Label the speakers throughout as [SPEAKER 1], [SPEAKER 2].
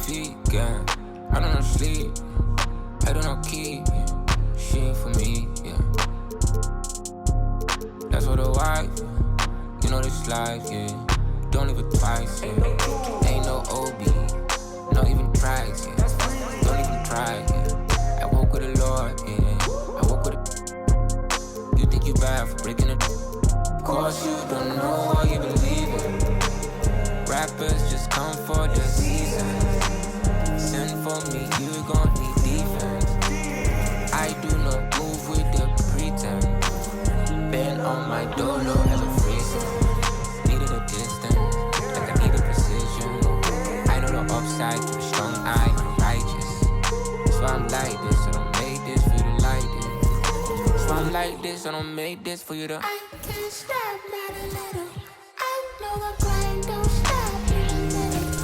[SPEAKER 1] feet, yeah. I don't know sleep, I don't know keep, yeah. Shit for me, yeah. That's what a wife, you know this life, yeah. Don't live it twice, yeah. Ain't no OB, not even tries, yeah. Don't even try, yeah. I walk with the Lord, yeah. I walk with it. You think you bad for breaking it? Of course you don't know what you believe in. Rappers just come for the season. Send for me, you gon' need defense. I do not move with the pretense. Been on my dolo as a freezer. Needed a distance, like I needed precision. I know the upside to a strong eye, I'm righteous. So I'm like this, I don't make this for you to like this. So I'm like this, I don't make this for you to.
[SPEAKER 2] I can't stop, not a little. I know I'm blind, don't stop in the middle.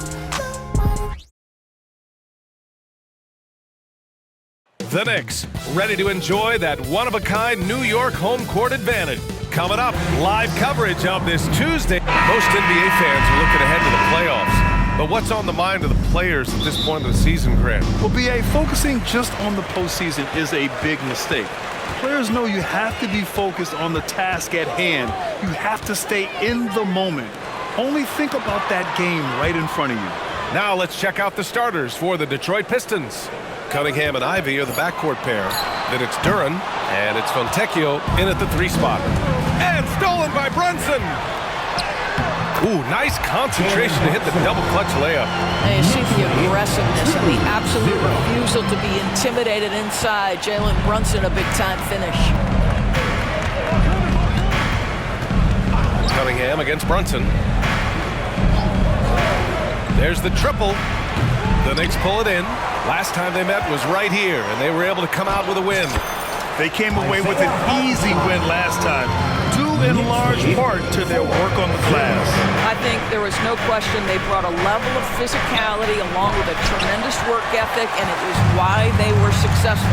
[SPEAKER 3] The Knicks, ready to enjoy that one-of-a-kind New York home court advantage. Coming up, live coverage of this Tuesday. Most NBA fans are looking ahead to the playoffs. But what's on the mind of the players at this point of the season, Grant?
[SPEAKER 4] Well, B.A., focusing just on the postseason is a big mistake. Players know you have to be focused on the task at hand. You have to stay in the moment. Only think about that game right in front of you.
[SPEAKER 3] Now let's check out the starters for the Detroit Pistons. Cunningham and Ivy are the backcourt pair. Then it's Duran, and it's Fontecchio in at the 3 spot. And stolen by Brunson! Ooh, nice concentration to hit the double clutch layup.
[SPEAKER 5] And you see the aggressiveness and the absolute refusal to be intimidated inside. Jalen Brunson, a big-time finish.
[SPEAKER 3] Cunningham against Brunson. There's the triple. The Knicks pull it in. Last time they met was right here, and they were able to come out with a win.
[SPEAKER 4] They came away with an easy win last time, due in large part to their work on the glass.
[SPEAKER 5] I think there was no question they brought a level of physicality along with a tremendous work ethic, and it was why they were successful.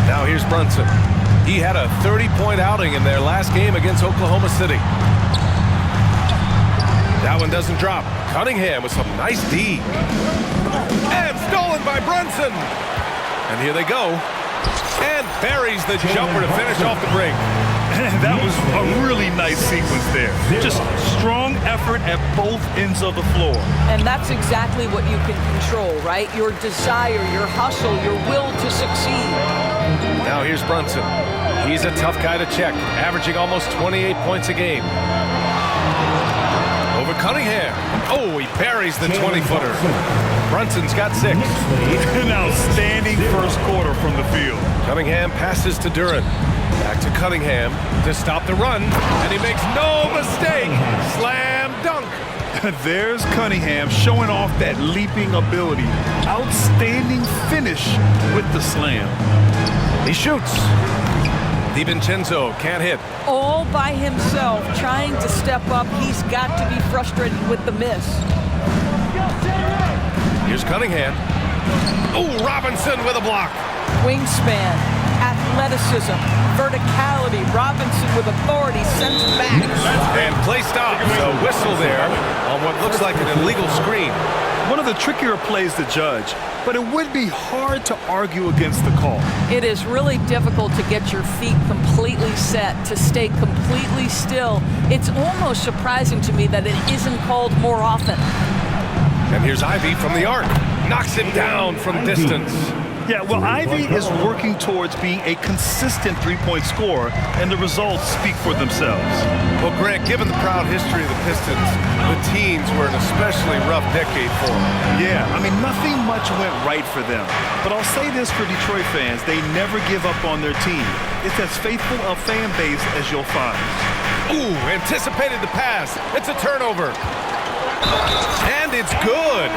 [SPEAKER 3] Now here's Brunson. He had a 30-point outing in their last game against Oklahoma City. That one doesn't drop. Cunningham with some nice D. And stolen by Brunson. And here they go. And buries the jumper to finish off the break.
[SPEAKER 4] That was a really nice sequence there. Just strong effort at both ends of the floor.
[SPEAKER 5] And that's exactly what you can control, right? Your desire, your hustle, your will to succeed.
[SPEAKER 3] Now here's Brunson. He's a tough guy to check, averaging almost 28 points a game. Over Cunningham. Oh, he buries the 20-footer. Brunson's got 6.
[SPEAKER 4] An outstanding first quarter from the field.
[SPEAKER 3] Cunningham passes to Duran. Back to Cunningham to stop the run. And he makes no mistake. Slam dunk.
[SPEAKER 4] There's Cunningham showing off that leaping ability. Outstanding finish with the slam.
[SPEAKER 3] He shoots. DiVincenzo can't hit.
[SPEAKER 5] All by himself, trying to step up. He's got to be frustrated with the miss.
[SPEAKER 3] Here's Cunningham. Oh, Robinson with a block.
[SPEAKER 5] Wingspan, athleticism, verticality. Robinson with authority sends it back.
[SPEAKER 3] And play stops. A whistle there on what looks like an illegal screen.
[SPEAKER 4] One of the trickier plays to judge, but it would be hard to argue against the call.
[SPEAKER 5] It is really difficult to get your feet completely set, to stay completely still. It's almost surprising to me that it isn't called more often.
[SPEAKER 3] And here's Ivy from the arc. Knocks it down from distance.
[SPEAKER 4] Yeah, well, Ivy is working towards being a consistent three-point scorer, and the results speak for themselves.
[SPEAKER 3] Well, Grant, given the proud history of the Pistons, the teens were an especially rough decade for them.
[SPEAKER 4] Yeah, I mean, nothing much went right for them. But I'll say this for Detroit fans, they never give up on their team. It's as faithful a fan base as you'll find.
[SPEAKER 3] Ooh, anticipated the pass. It's a turnover. And it's good.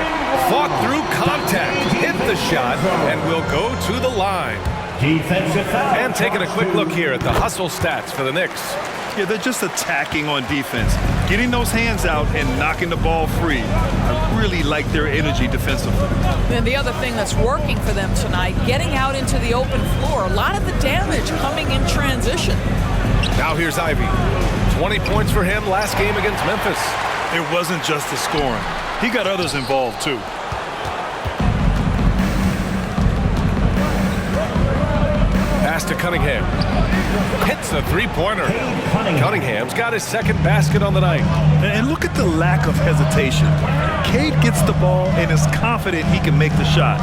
[SPEAKER 3] Fought through contact, hit the shot, and will go to the line. And taking a quick look here at the hustle stats for the Knicks.
[SPEAKER 4] Yeah, they're just attacking on defense, getting those hands out and knocking the ball free. I really like their energy defensively.
[SPEAKER 5] And the other thing that's working for them tonight, getting out into the open floor. A lot of the damage coming in transition.
[SPEAKER 3] Now here's Ivy. 20 points for him last game against Memphis.
[SPEAKER 4] It wasn't just the scoring. He got others involved, too.
[SPEAKER 3] Pass to Cunningham. Hits a three-pointer. Cunningham's got his second basket on the night.
[SPEAKER 4] And look at the lack of hesitation. Cade gets the ball and is confident he can make the shot.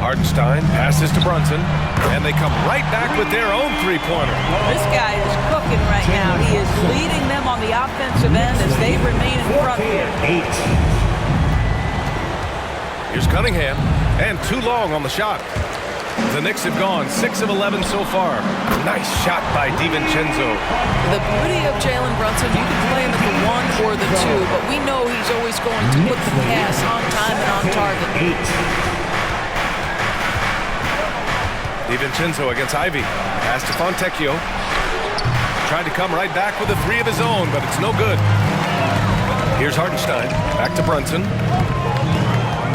[SPEAKER 3] Hartenstein passes to Brunson, and they come right back with their own three-pointer.
[SPEAKER 5] This guy is cooking right now. He is leading them on the offensive end as they remain in front here.
[SPEAKER 3] Here's Cunningham, and too long on the shot. The Knicks have gone 6 of 11 so far. Nice shot by DiVincenzo.
[SPEAKER 5] The beauty of Jalen Brunson, you can play him at the 1 or the 2, but we know he's always going to put the pass on time and on target.
[SPEAKER 3] DiVincenzo against Ivy. Pass to Fontecchio. Tried to come right back with a 3 of his own, but it's no good. Here's Hartenstein. Back to Brunson.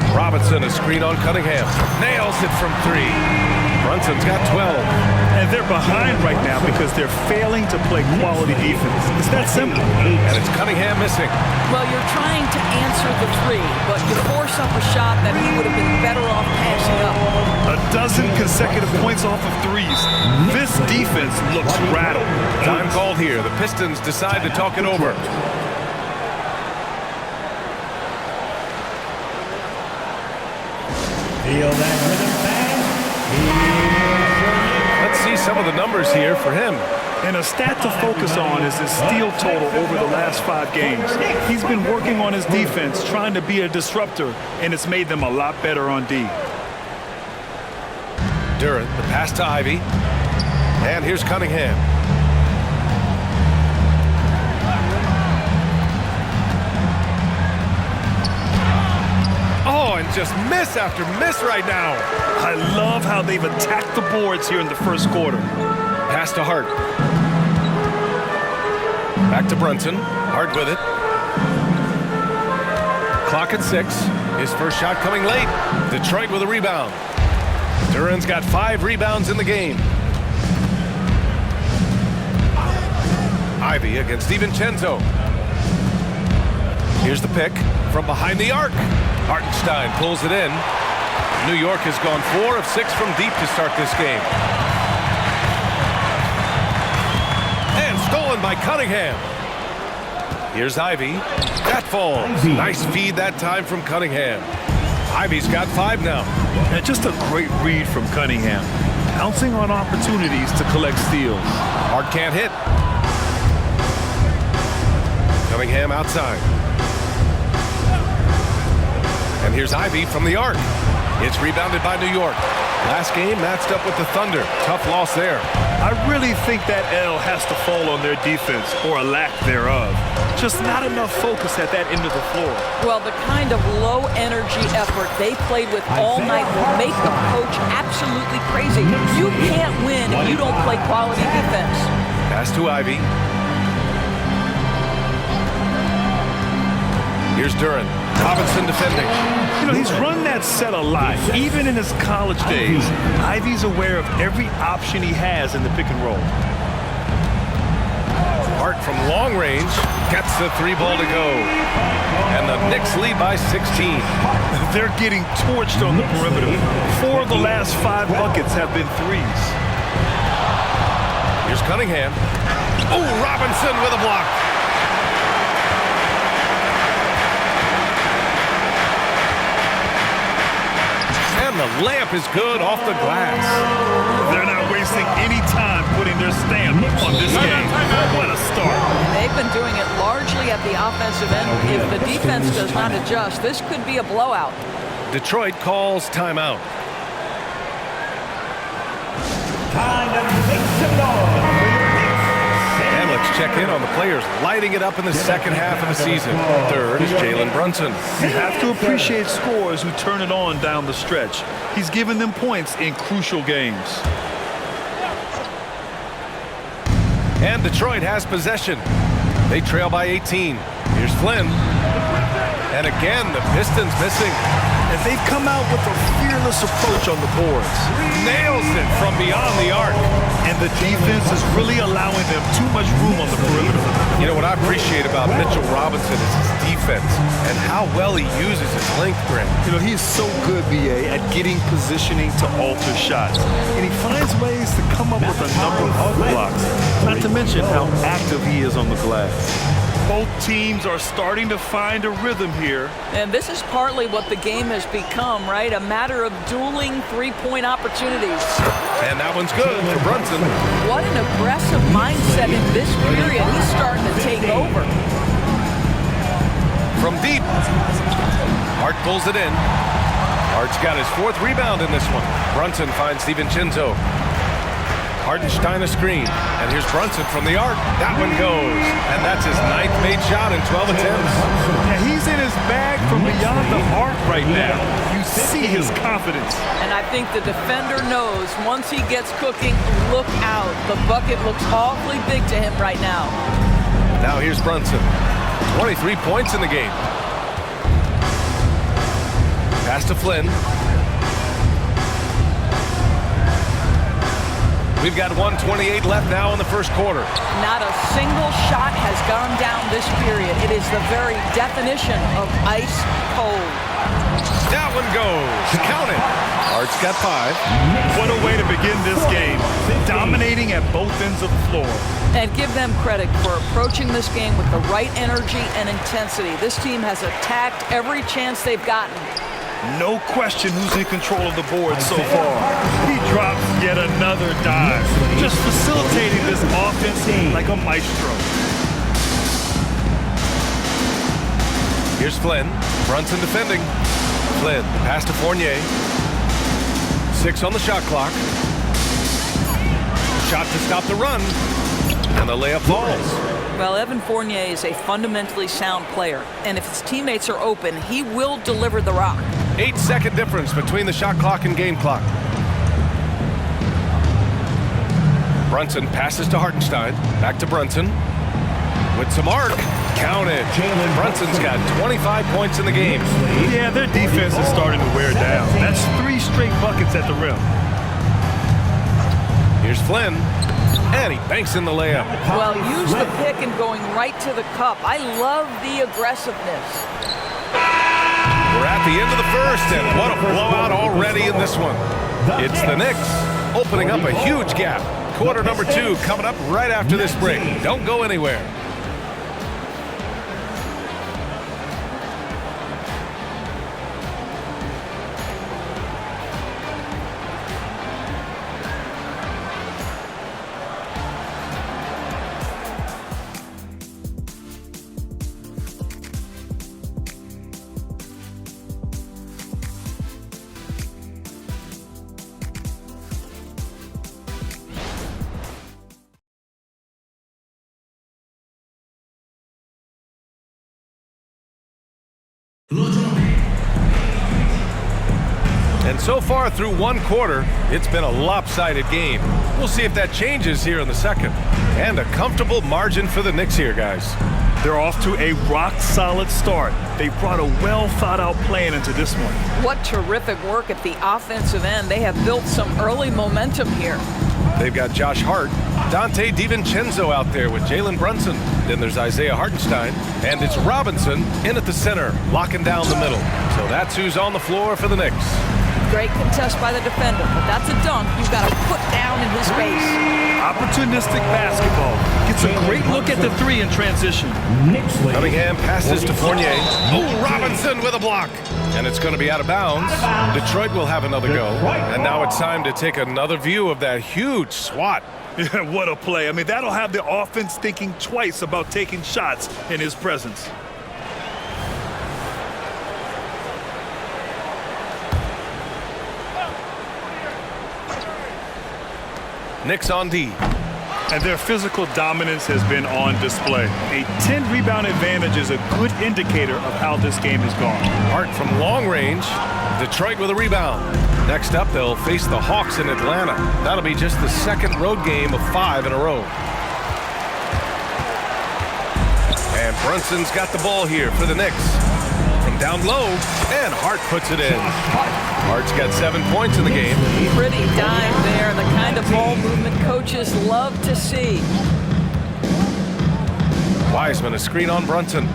[SPEAKER 3] Robinson, a screen on Cunningham. Nails it from 3. Brunson's got 12.
[SPEAKER 4] And they're behind right now because they're failing to play quality defense. It's that simple.
[SPEAKER 3] And it's Cunningham missing.
[SPEAKER 5] Well, you're trying to answer the 3, but you force up a shot that he would have been better off passing up.
[SPEAKER 4] A dozen consecutive points off of 3s. This defense looks rattled.
[SPEAKER 3] Time called here. The Pistons decide to talk it over. Let's see some of the numbers here for him.
[SPEAKER 4] And a stat to focus on is his steal total over the last 5 games. He's been working on his defense, trying to be a disruptor, and it's made them a lot better on D.
[SPEAKER 3] Duren, the pass to Ivy. And here's Cunningham. Oh, and just miss after miss right now.
[SPEAKER 4] I love how they've attacked the boards here in the first quarter.
[SPEAKER 3] Pass to Hart. Back to Brunson. Hart with it. Clock at 6. His first shot coming late. Detroit with a rebound. Duren's got 5 rebounds in the game. Ivy against DiVincenzo. Here's the pick from behind the arc. Hartenstein pulls it in. New York has gone 4 of 6 from deep to start this game. And stolen by Cunningham. Here's Ivy. That falls. Nice feed that time from Cunningham. Ivy's got 5 now.
[SPEAKER 4] And just a great read from Cunningham. Pouncing on opportunities to collect steals.
[SPEAKER 3] Hart can't hit. Cunningham outside. And here's Ivy from the arc. It's rebounded by New York. Last game matched up with the Thunder. Tough loss there.
[SPEAKER 4] I really think that L has to fall on their defense, or a lack thereof. Just not enough focus at that end of the floor.
[SPEAKER 5] Well, the kind of low-energy effort they played with all night will make the coach absolutely crazy. You can't win if you don't play quality defense.
[SPEAKER 3] Pass to Ivy. Here's Duren. Robinson defending.
[SPEAKER 4] You know, he's run that set a lot, even in his college days. Ivy's aware of every option he has in the pick and roll.
[SPEAKER 3] Hart from long range gets the 3 ball to go. And the Knicks lead by 16.
[SPEAKER 4] They're getting torched on the perimeter. 4 of the last 5 buckets have been 3s.
[SPEAKER 3] Here's Cunningham. Oh, Robinson with a block. The layup is good off the glass.
[SPEAKER 4] They're not wasting any time putting their stamp on this game. What a start.
[SPEAKER 5] They've been doing it largely at the offensive end. If the defense does not adjust, this could be a blowout.
[SPEAKER 3] Detroit calls timeout.
[SPEAKER 6] Time to make some noise.
[SPEAKER 3] And let's check in on the players lighting it up in the second half of the season. Third is Jalen Brunson.
[SPEAKER 4] You have to appreciate scorers who turn it on down the stretch. He's given them points in crucial games.
[SPEAKER 3] And Detroit has possession. They trail by 18. Here's Flynn. And again, the Pistons missing.
[SPEAKER 4] And they've come out with a fearless approach on the boards.
[SPEAKER 3] Nails it from beyond the arc.
[SPEAKER 4] And the defense is really allowing them too much room on the perimeter.
[SPEAKER 3] You know what I appreciate about Mitchell Robinson is his defense and how well he uses his length, Grant.
[SPEAKER 4] You know, he's so good, B.A., at getting positioning to alter shots. And he finds ways to come up with a number of blocks. Not to mention how active he is on the glass. Both teams are starting to find a rhythm here.
[SPEAKER 5] And this is partly what the game has become, right? A matter of dueling three-point opportunities.
[SPEAKER 3] And that one's good for Brunson.
[SPEAKER 5] What an aggressive mindset in this period. He's starting to take over.
[SPEAKER 3] From deep, Hart pulls it in. Hart's got his 4th rebound in this one. Brunson finds DiVincenzo. Hartenstein a screen, and here's Brunson from the arc. That one goes, and that's his 9th made shot in 12 attempts.
[SPEAKER 4] Yeah, he's in his bag from beyond the arc right now. You see his confidence.
[SPEAKER 5] And I think the defender knows once he gets cooking, look out. The bucket looks awfully big to him right now.
[SPEAKER 3] Now here's Brunson. 23 points in the game. Pass to Flynn. We've got 1:28 left now in the first quarter.
[SPEAKER 5] Not a single shot has gone down this period. It is the very definition of ice cold.
[SPEAKER 3] That one goes. Count it. Hart's got 5.
[SPEAKER 4] What a way to begin this game. Dominating at both ends of the floor.
[SPEAKER 5] And give them credit for approaching this game with the right energy and intensity. This team has attacked every chance they've gotten.
[SPEAKER 4] No question who's in control of the board so far. He drops yet another dive. Just facilitating this offense like a maestro.
[SPEAKER 3] Here's Flynn. Brunson defending. Flynn, pass to Fournier. 6 on the shot clock. Shot to stop the run. And the layup falls.
[SPEAKER 5] Well, Evan Fournier is a fundamentally sound player. And if his teammates are open, he will deliver the rock.
[SPEAKER 3] 8-second difference between the shot clock and game clock. Brunson passes to Hartenstein. Back to Brunson. With some arc. Count it. Brunson's got 25 points in the game.
[SPEAKER 4] Yeah, their defense is starting to wear down. That's 3 straight buckets at the rim.
[SPEAKER 3] Here's Flynn. And he banks in the layup.
[SPEAKER 5] Well, use the pick and going right to the cup. I love the aggressiveness.
[SPEAKER 3] We're at the end of the first, and what a blowout already in this one. It's the Knicks opening up a huge gap. Quarter number 2 coming up right after this break. Don't go anywhere. And so far through one quarter, it's been a lopsided game. We'll see if that changes here in the second. And a comfortable margin for the Knicks here, guys.
[SPEAKER 4] They're off to a rock-solid start. They brought a well-thought-out plan into this one.
[SPEAKER 5] What terrific work at the offensive end. They have built some early momentum here.
[SPEAKER 3] They've got Josh Hart, Dante DiVincenzo out there with Jalen Brunson. Then there's Isaiah Hartenstein, and it's Robinson in at the center, locking down the middle. So that's who's on the floor for the Knicks.
[SPEAKER 5] Great contest by the defender, but that's a dunk you've got to put down in his face.
[SPEAKER 4] Opportunistic basketball. Gets a great look at the 3 in transition.
[SPEAKER 3] Cunningham passes to Fournier. Oh, Robinson with a block. And it's going to be out of bounds. Detroit will have another go. And now it's time to take another view of that huge swat.
[SPEAKER 4] Yeah, what a play. I mean, that'll have the offense thinking twice about taking shots in his presence.
[SPEAKER 3] Knicks on D.
[SPEAKER 4] And their physical dominance has been on display. A 10-rebound advantage is a good indicator of how this game has gone.
[SPEAKER 3] Hart from long range. Detroit with a rebound. Next up, they'll face the Hawks in Atlanta. That'll be just the second road game of 5 in a row. And Brunson's got the ball here for the Knicks. From down low, and Hart puts it in. Hart's got 7 points in the game.
[SPEAKER 5] Pretty dime there, the kind of ball movement coaches love to see.
[SPEAKER 3] Wiseman a screen on Brunson.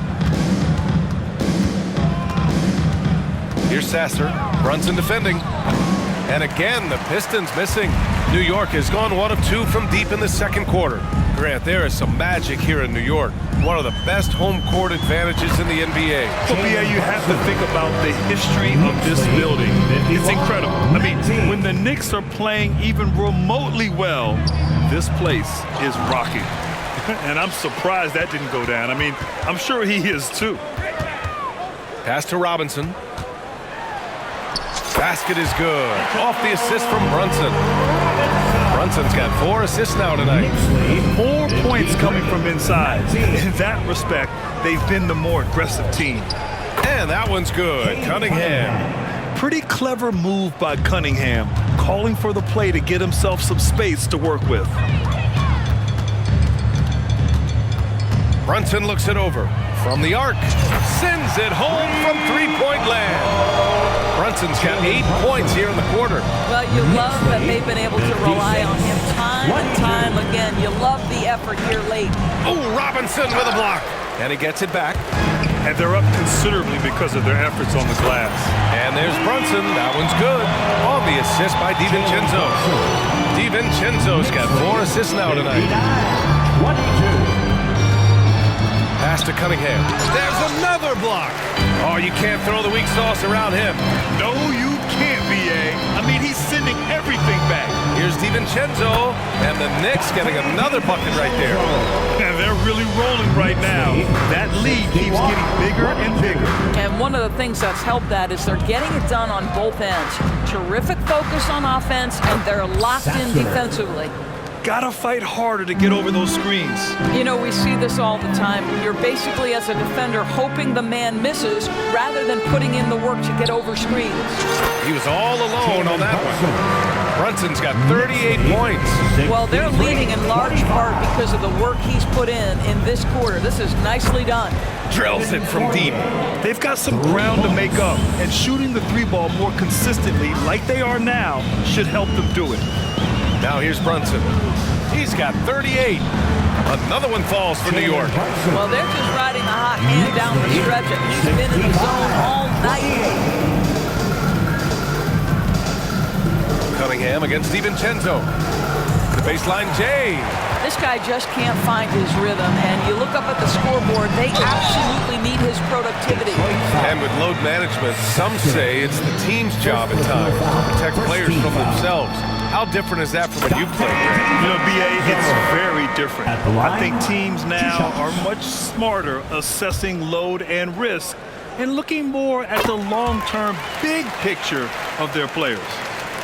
[SPEAKER 3] Here's Sasser. Brunson defending. And again, the Pistons missing. New York has gone 1 of 2 from deep in the second quarter. Grant, there is some magic here in New York. One of the best home court advantages in the NBA.
[SPEAKER 4] Well, BA, you have to think about the history of this building. It's incredible. I mean, when the Knicks are playing even remotely well, this place is rocking. And I'm surprised that didn't go down. I mean, I'm sure he is too.
[SPEAKER 3] Pass to Robinson. Basket is good. Off the assist from Brunson. Brunson's got 4 assists now tonight.
[SPEAKER 4] More points coming from inside. In that respect, they've been the more aggressive team.
[SPEAKER 3] And that one's good. Cunningham.
[SPEAKER 4] Pretty clever move by Cunningham, calling for the play to get himself some space to work with.
[SPEAKER 3] Brunson looks it over. From the arc. Sends it home from three-point land. Brunson's got 8 points here in the quarter.
[SPEAKER 5] Well, you love that they've been able to rely on him time and time again. You love the effort here late.
[SPEAKER 3] Oh, Robinson with a block. And he gets it back.
[SPEAKER 4] And they're up considerably because of their efforts on the glass.
[SPEAKER 3] And there's Brunson. That one's good. On the assist by DiVincenzo. DiVincenzo's got 4 assists now tonight.
[SPEAKER 6] 22.
[SPEAKER 3] Pass to Cunningham. There's another block. Oh, you can't throw the weak sauce around him.
[SPEAKER 4] No, you can't, BA. I mean, he's sending everything back.
[SPEAKER 3] Here's DiVincenzo, and the Knicks getting another bucket right there.
[SPEAKER 4] And they're really rolling right now. That lead keeps getting bigger and bigger.
[SPEAKER 5] And one of the things that's helped that is they're getting it done on both ends. Terrific focus on offense, and they're locked in defensively.
[SPEAKER 4] Gotta fight harder to get over those screens.
[SPEAKER 5] You know, we see this all the time. You're basically, as a defender, hoping the man misses rather than putting in the work to get over screens.
[SPEAKER 3] He was all alone on that one. Brunson's got 38 points.
[SPEAKER 5] Well, they're leading in large part because of the work he's put in this quarter. This is nicely done.
[SPEAKER 3] Drills it from deep.
[SPEAKER 4] They've got some ground to make up, and shooting the 3-ball more consistently like they are now should help them do it.
[SPEAKER 3] Now here's Brunson. He's got 38. Another one falls for New York.
[SPEAKER 5] Well, they're just riding a hot hand down the stretch, and he's been in the zone all night.
[SPEAKER 3] Cunningham against DiVincenzo. The baseline J.
[SPEAKER 5] This guy just can't find his rhythm, and you look up at the scoreboard, they absolutely need his productivity.
[SPEAKER 3] And with load management, some say it's the team's job at times to protect players from themselves. How different is that from when you played, Grant?
[SPEAKER 4] You know, BA, it's very different. I think teams now are much smarter assessing load and risk and looking more at the long-term big picture of their players.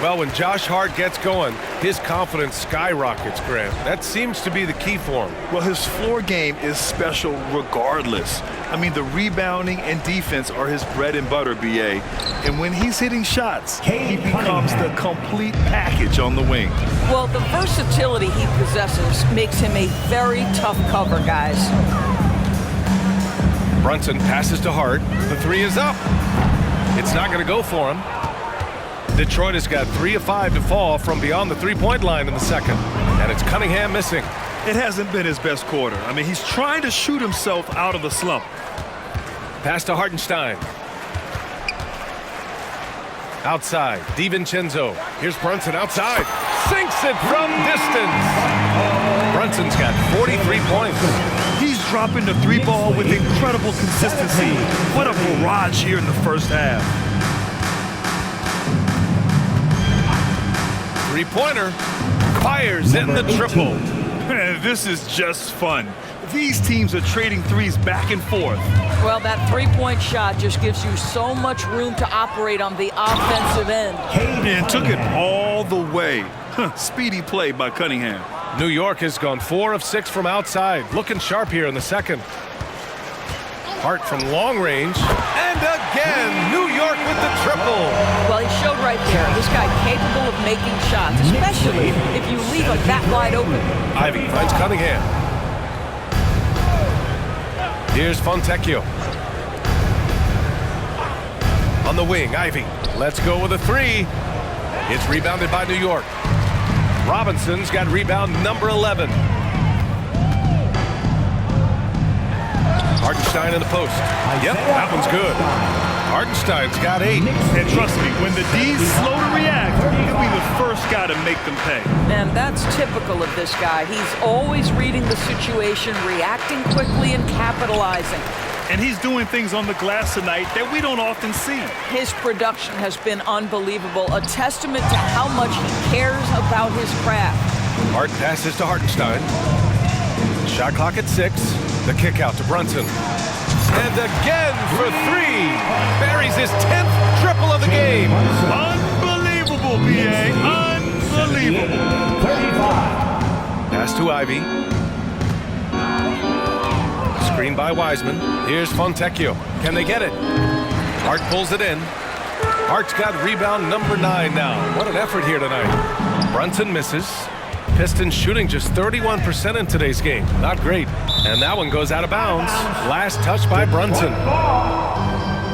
[SPEAKER 3] Well, when Josh Hart gets going, his confidence skyrockets, Grant. That seems to be the key for him.
[SPEAKER 4] Well, his floor game is special regardless. I mean, the rebounding and defense are his bread and butter, BA. And when he's hitting shots, he becomes the complete package on the wing.
[SPEAKER 5] Well, the versatility he possesses makes him a very tough cover, guys.
[SPEAKER 3] Brunson passes to Hart. The 3 is up. It's not going to go for him. Detroit has got 3 of 5 to fall from beyond the 3-point line in the second. And it's Cunningham missing.
[SPEAKER 4] It hasn't been his best quarter. I mean, he's trying to shoot himself out of the slump.
[SPEAKER 3] Pass to Hartenstein. Outside, DiVincenzo. Here's Brunson outside. Sinks it from distance. Brunson's got 43 points.
[SPEAKER 4] He's dropping the 3-ball with incredible consistency. What a barrage here in the first half.
[SPEAKER 3] 3-pointer. Fires in the triple.
[SPEAKER 4] Man, this is just fun. These teams are trading threes back and forth.
[SPEAKER 5] Well, that 3-point shot just gives you so much room to operate on the offensive end.
[SPEAKER 4] And took it all the way. Speedy play by Cunningham.
[SPEAKER 3] New York has gone 4 of 6 from outside. Looking sharp here in the second. Hart from long range. And again, New York with the triple.
[SPEAKER 5] Well, he showed right there. This guy capable of making shots, especially if you leave him that wide open.
[SPEAKER 3] Ivy finds Cunningham. Here's Fontecchio. On the wing, Ivy. Let's go with a 3. It's rebounded by New York. Robinson's got rebound number 11. Hartenstein in the post. Yep, that one's good. Hartenstein's got 8.
[SPEAKER 4] And trust me, when the D's slow to react, he'll be the first guy to make them pay.
[SPEAKER 5] And that's typical of this guy. He's always reading the situation, reacting quickly, and capitalizing.
[SPEAKER 4] And he's doing things on the glass tonight that we don't often see.
[SPEAKER 5] His production has been unbelievable, a testament to how much he cares about his craft.
[SPEAKER 3] Hart passes to Hartenstein. Shot clock at 6. The kick out to Brunson. And again for 3. Buries his 10th triple of the game.
[SPEAKER 4] Unbelievable, B.A. Unbelievable.
[SPEAKER 6] 35.
[SPEAKER 3] Pass to Ivy. Screen by Wiseman. Here's Fontecchio. Can they get it? Hart pulls it in. Hart's got rebound number 9 now. What an effort here tonight. Brunson misses. Pistons shooting just 31% in today's game. Not great. And that one goes out of bounds. Last touch by Brunson.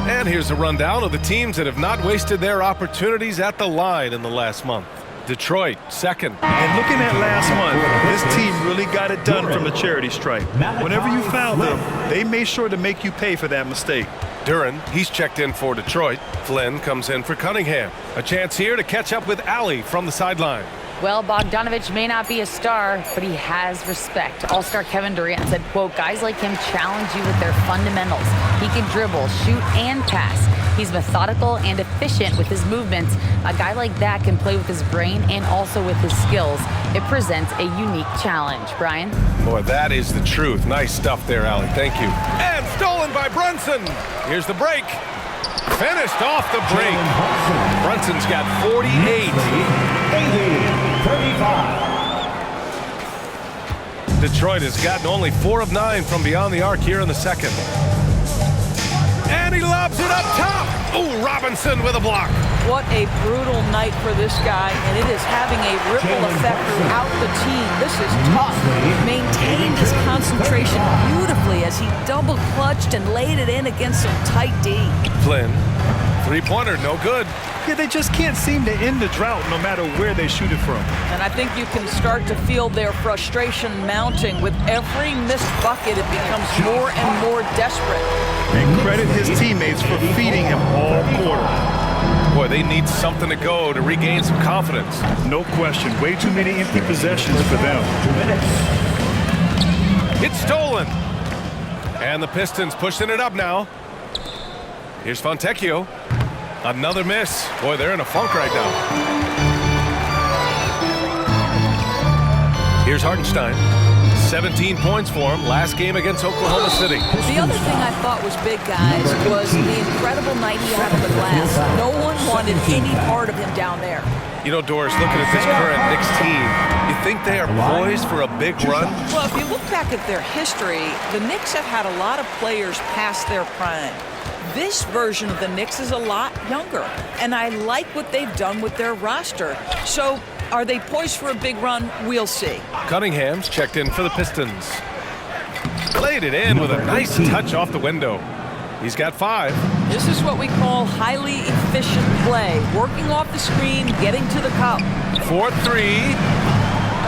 [SPEAKER 3] And here's a rundown of the teams that have not wasted their opportunities at the line in the last month. Detroit, second.
[SPEAKER 4] And looking at last month, this team really got it done from the charity stripe. Whenever you fouled them, they made sure to make you pay for that mistake.
[SPEAKER 3] Duren, he's checked in for Detroit. Flynn comes in for Cunningham. A chance here to catch up with Alley from the sideline.
[SPEAKER 7] Well, Bogdanovich may not be a star, but he has respect. All-star Kevin Durant said, quote, guys like him challenge you with their fundamentals. He can dribble, shoot, and pass. He's methodical and efficient with his movements. A guy like that can play with his brain and also with his skills. It presents a unique challenge. Brian?
[SPEAKER 3] Boy, that is the truth. Nice stuff there, Alley. Thank you. And stolen by Brunson. Here's the break. Finished off the break. Brunson's got 48.
[SPEAKER 6] 35.
[SPEAKER 3] Detroit has gotten only 4 of 9 from beyond the arc here in the second. And he lobs it up top. Ooh, Robinson with a block.
[SPEAKER 5] What a brutal night for this guy, and it is having a ripple effect throughout the team. This is tough. Maintained his concentration beautifully as he double clutched and laid it in against some tight D.
[SPEAKER 3] Flynn, three-pointer, no good.
[SPEAKER 4] Yeah, they just can't seem to end the drought no matter where they shoot it from.
[SPEAKER 5] And I think you can start to feel their frustration mounting. With every missed bucket, it becomes more and more desperate.
[SPEAKER 4] And credit his teammates for feeding him all quarter.
[SPEAKER 3] Boy, they need something to go to regain some confidence.
[SPEAKER 4] No question. Way too many empty possessions for them.
[SPEAKER 6] 2 minutes.
[SPEAKER 3] It's stolen. And the Pistons pushing it up now. Here's Fontecchio. Another miss. Boy, they're in a funk right now. Here's Hartenstein. 17 points for him. Last game against Oklahoma City.
[SPEAKER 5] The other thing I thought was big, guys, was the incredible night he had on the glass. No one wanted any part of him down there.
[SPEAKER 3] You know, Doris, looking at this current Knicks team, you think they are poised for a big run?
[SPEAKER 5] Well, if you look back at their history, the Knicks have had a lot of players past their prime. This version of the Knicks is a lot younger, and I like what they've done with their roster. So, are they poised for a big run? We'll see.
[SPEAKER 3] Cunningham's checked in for the Pistons. Laid it in with a nice touch off the window. He's got 5.
[SPEAKER 5] This is what we call highly efficient play. Working off the screen, getting to the cup.
[SPEAKER 3] 4-3.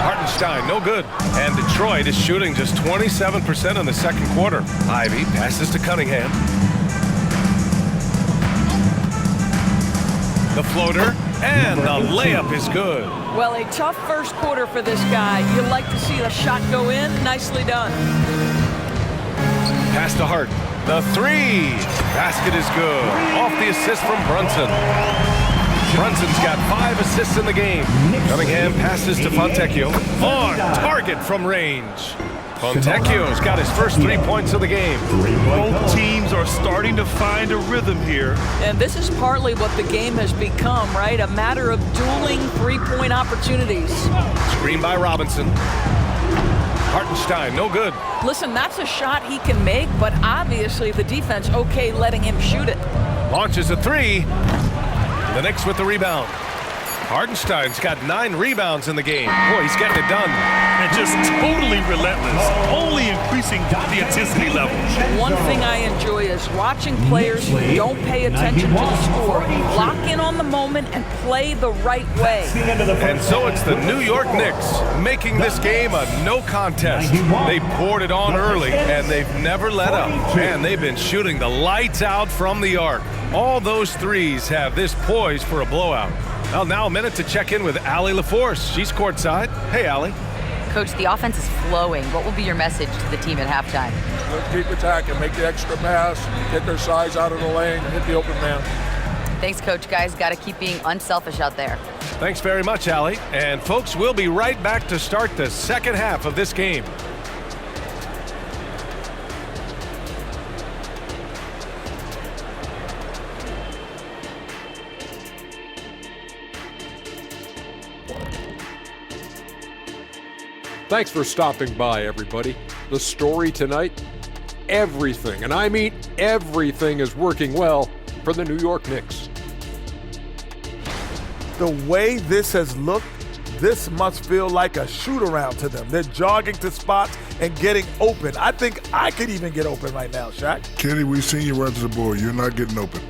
[SPEAKER 3] Hartenstein, no good. And Detroit is shooting just 27% in the second quarter. Ivy passes to Cunningham. The floater, and the layup is good.
[SPEAKER 5] Well, a tough first quarter for this guy. You'd like to see the shot go in. Nicely done.
[SPEAKER 3] Pass to Hart. The 3. Basket is good. Off the assist from Brunson. Brunson's got 5 assists in the game. Cunningham passes to Fontecchio. On target from range. Fontecchio's got his first 3 points of the game.
[SPEAKER 4] Both teams are starting to find a rhythm here.
[SPEAKER 5] And this is partly what the game has become, right? A matter of dueling three-point opportunities.
[SPEAKER 3] Screen by Robinson. Hartenstein, no good.
[SPEAKER 5] Listen, that's a shot he can make, but obviously the defense okay letting him shoot it.
[SPEAKER 3] Launches a 3. The Knicks with the rebound. Hartenstein's got 9 rebounds in the game. Boy, he's getting it done.
[SPEAKER 4] And just totally relentless, only increasing the intensity level.
[SPEAKER 5] One thing I enjoy is watching players who don't pay attention to the score, lock in on the moment, and play the right way.
[SPEAKER 3] And so it's the New York Knicks making this game a no contest. They poured it on early, and they've never let up. Man, they've been shooting the lights out from the arc. All those threes have this poised for a blowout. Well, now a minute to check in with Allie LaForce. She's courtside. Hey, Allie.
[SPEAKER 7] Coach, the offense is flowing. What will be your message to the team at halftime?
[SPEAKER 8] Let's keep attacking, make the extra pass, get their size out of the lane, and hit the open man.
[SPEAKER 7] Thanks, Coach. Guys, got to keep being unselfish out there.
[SPEAKER 3] Thanks very much, Allie. And folks, we'll be right back to start the second half of this game.
[SPEAKER 9] Thanks for stopping by, everybody. The story tonight, everything, and I mean everything, is working well for the New York Knicks.
[SPEAKER 10] The way this has looked, this must feel like a shoot-around to them. They're jogging to spots and getting open. I think I could even get open right now, Shaq.
[SPEAKER 11] Kenny, we've seen you run to the board. You're not getting open.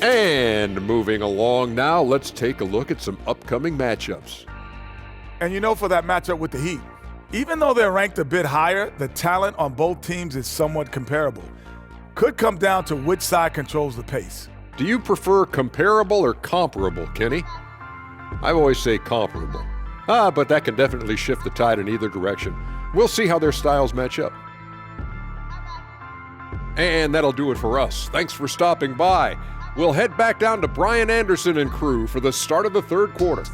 [SPEAKER 9] And moving along now, let's take a look at some upcoming matchups.
[SPEAKER 10] And you know, for that matchup with the Heat, even though they're ranked a bit higher, the talent on both teams is somewhat comparable. Could come down to which side controls the pace.
[SPEAKER 9] Do you prefer comparable or comparable, Kenny? I always say comparable. But that can definitely shift the tide in either direction. We'll see how their styles match up. And that'll do it for us. Thanks for stopping by. We'll head back down to Brian Anderson and crew for the start of the third quarter.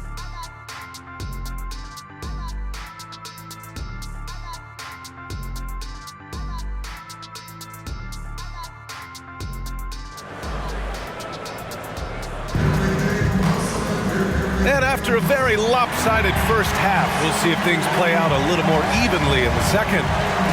[SPEAKER 3] And after a very lopsided first half, we'll see if things play out a little more evenly in the second.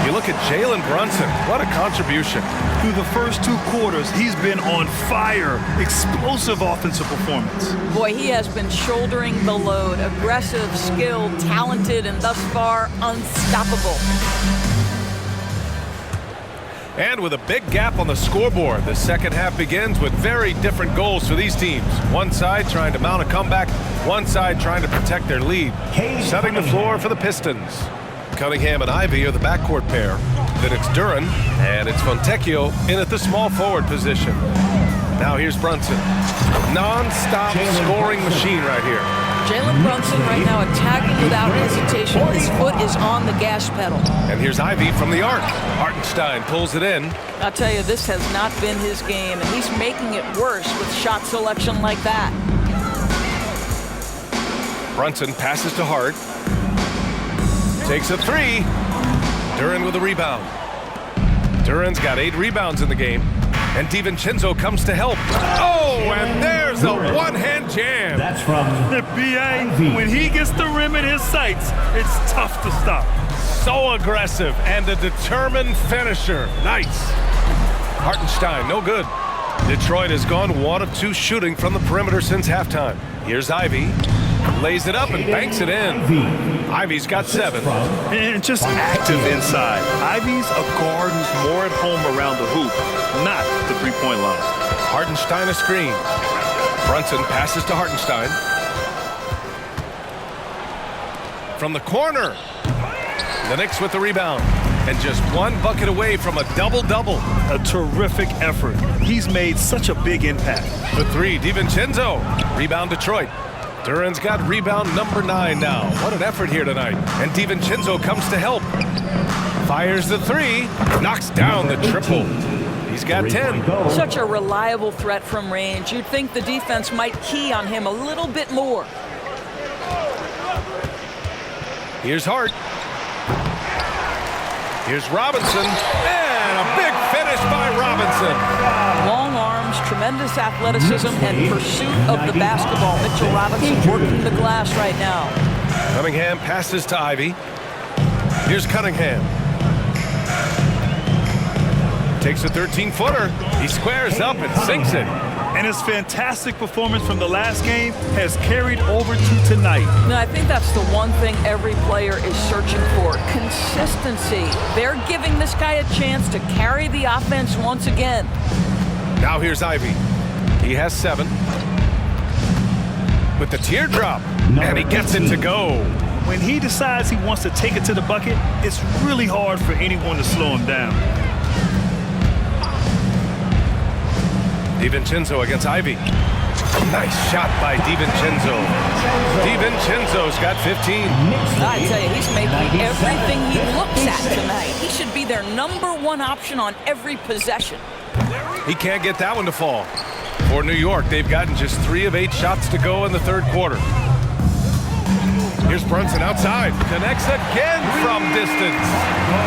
[SPEAKER 3] You look at Jalen Brunson. What a contribution.
[SPEAKER 4] Through the first 2 quarters, he's been on fire. Explosive offensive performance.
[SPEAKER 5] Boy, he has been shouldering the load. Aggressive, skilled, talented, and thus far unstoppable.
[SPEAKER 3] And with a big gap on the scoreboard, the second half begins with very different goals for these teams. One side trying to mount a comeback, one side trying to protect their lead. Setting the floor for the Pistons. Cunningham and Ivy are the backcourt pair. Then it's Duran, and it's Fontecchio in at the small forward position. Now here's Brunson. Non-stop scoring machine right here.
[SPEAKER 5] Jalen Brunson right now attacking without hesitation. His foot is on the gas pedal.
[SPEAKER 3] And here's Ivy from the arc. Hartenstein pulls it in.
[SPEAKER 5] I'll tell you, this has not been his game, and he's making it worse with shot selection like that.
[SPEAKER 3] Brunson passes to Hart. Takes a 3. Duran with a rebound. Duran's got 8 rebounds in the game. And DiVincenzo comes to help. Oh, and there's a one-hand jam.
[SPEAKER 6] That's from
[SPEAKER 4] The BA, when he gets the rim in his sights, it's tough to stop.
[SPEAKER 3] So aggressive and a determined finisher. Nice. Hartenstein, no good. Detroit has gone 1 of 2 shooting from the perimeter since halftime. Here's Ivy. Lays it up and banks it in. Ivy's got 7.
[SPEAKER 4] And just active inside. Ivy's a guard who's more at home around the hoop, not the three-point line.
[SPEAKER 3] Hartenstein a screen. Brunson passes to Hartenstein. From the corner. The Knicks with the rebound. And just 1 bucket away from a double-double.
[SPEAKER 4] A terrific effort. He's made such a big impact.
[SPEAKER 3] The 3, DiVincenzo. Rebound Detroit. Duran's got rebound number 9 now. What an effort here tonight. And DiVincenzo comes to help. Fires the 3. Knocks down the triple. He's got 10.
[SPEAKER 5] Such a reliable threat from range. You'd think the defense might key on him a little bit more.
[SPEAKER 3] Here's Hart. Here's Robinson. And a big finish by Robinson.
[SPEAKER 5] Long arms, tremendous athleticism, and pursuit of the basketball. Mitchell Robinson working the glass right now.
[SPEAKER 3] Cunningham passes to Ivy. Here's Cunningham. Takes a 13-footer. He squares up and sinks it.
[SPEAKER 4] And his fantastic performance from the last game has carried over to tonight.
[SPEAKER 5] No, I think that's the one thing every player is searching for, consistency. They're giving this guy a chance to carry the offense once again.
[SPEAKER 3] Now here's Ivy. He has 7. With the teardrop, and he gets it to go.
[SPEAKER 4] When he decides he wants to take it to the bucket, it's really hard for anyone to slow him down.
[SPEAKER 3] DiVincenzo against Ivy. Nice shot by DiVincenzo. DiVincenzo's got 15.
[SPEAKER 5] I tell you, he's making everything he looks at tonight. He should be their #1 option on every possession.
[SPEAKER 3] He can't get that one to fall. For New York, they've gotten just 3 of 8 shots to go in the third quarter. Here's Brunson outside. Connects again from distance.